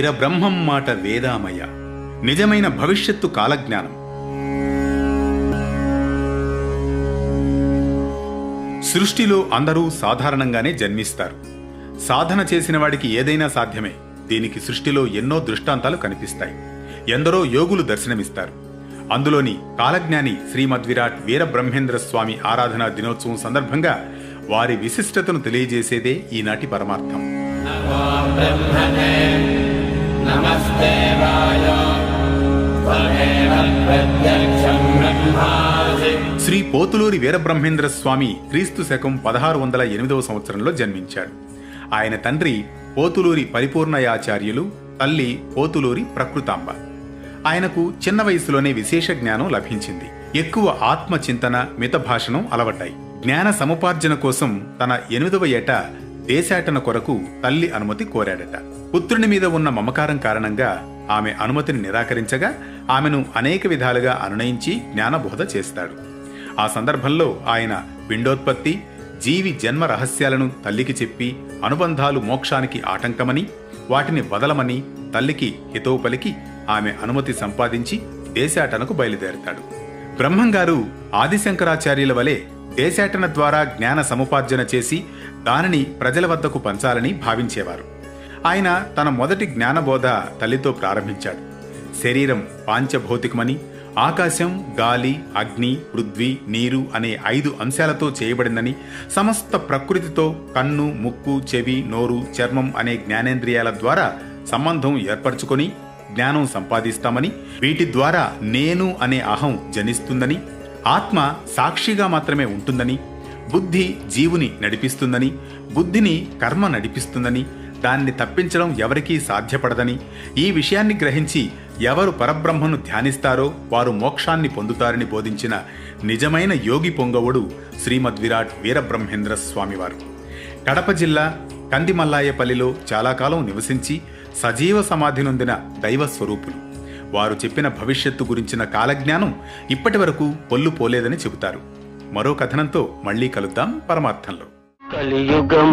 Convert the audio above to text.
వీరబ్రహ్మం మాట వేదామయ, నిజమైన భవిష్యత్తు కాలజ్ఞానం. సృష్టిలో అందరూ సాధారణంగానే జన్మిస్తారు. సాధన చేసిన వాడికి ఏదైనా సాధ్యమే. దీనికి సృష్టిలో ఎన్నో దృష్టాంతాలు కనిపిస్తాయి. ఎందరో యోగులు దర్శనమిస్తారు. అందులోని కాలజ్ఞాని శ్రీమద్విరాట్ వీరబ్రహ్మేంద్ర స్వామి ఆరాధనా దినోత్సవం సందర్భంగా వారి విశిష్టతను తెలియజేసేదే ఈనాటి పరమార్థం. శ్రీ పోతులూరి వీరబ్రహ్మేంద్ర స్వామి క్రీస్తు శకం 1608వ సంవత్సరంలో జన్మించాడు. ఆయన తండ్రి పోతులూరి పరిపూర్ణయాచార్యులు, తల్లి పోతులూరి ప్రకృతాంబ. ఆయనకు చిన్న వయసులోనే విశేష జ్ఞానం లభించింది. ఎక్కువ ఆత్మచింతన, మితభాషణం అలవడ్డాయి. జ్ఞాన సముపార్జన కోసం తన 8వ ఏట దేశాటన కొరకు తల్లి అనుమతి కోరాడట. పుత్రుని మీద ఉన్న మమకారం కారణంగా ఆమె అనుమతిని నిరాకరించగా ఆమెను అనేక విధాలుగా అనునయించి జ్ఞానబోధ చేస్తాడు. ఆ సందర్భంలో ఆయన పిండోత్పత్తి, జీవి జన్మ రహస్యాలను తల్లికి చెప్పి అనుబంధాలు మోక్షానికి ఆటంకమని, వాటిని వదలమని తల్లికి హితవు పలికి ఆమె అనుమతి సంపాదించి దేశాటనకు బయలుదేరతాడు. బ్రహ్మంగారు ఆదిశంకరాచార్యుల వలె దేశాటన ద్వారా జ్ఞాన సముపార్జన చేసి దానిని ప్రజల వద్దకు పంచాలని భావించేవారు. ఆయన తన మొదటి జ్ఞానబోధ తల్లితో ప్రారంభించాడు. శరీరం పాంచభౌతికమని, ఆకాశం, గాలి, అగ్ని, పృథ్వీ, నీరు అనే 5 అంశాలతో చేయబడిందని, సమస్త ప్రకృతితో కన్ను, ముక్కు, చెవి, నోరు, చర్మం అనే జ్ఞానేంద్రియాల ద్వారా సంబంధం ఏర్పరచుకొని జ్ఞానం సంపాదిస్తామని, వీటి ద్వారా నేను అనే అహం జనిస్తుందని, ఆత్మ సాక్షిగా మాత్రమే ఉంటుందని, బుద్ధి జీవుని నడిపిస్తుందని, బుద్ధిని కర్మ నడిపిస్తుందని, దాన్ని తప్పించడం ఎవరికీ సాధ్యపడదని, ఈ విషయాన్ని గ్రహించి ఎవరు పరబ్రహ్మను ధ్యానిస్తారో వారు మోక్షాన్ని పొందుతారని బోధించిన నిజమైన యోగి పొంగవుడు శ్రీమద్విరాట్ వీరబ్రహ్మేంద్ర స్వామివారు. కడప జిల్లా కందిమల్లాయపల్లిలో చాలా కాలం నివసించి సజీవ సమాధి నొందిన దైవ స్వరూపులు. వారు చెప్పిన భవిష్యత్తు గురించిన కాలజ్ఞానం ఇప్పటి వరకు పొల్లు పోలేదని చెబుతారు. మరో కథనంతో మళ్లీ కలుద్దాం పరమార్థంలో. కలియుగం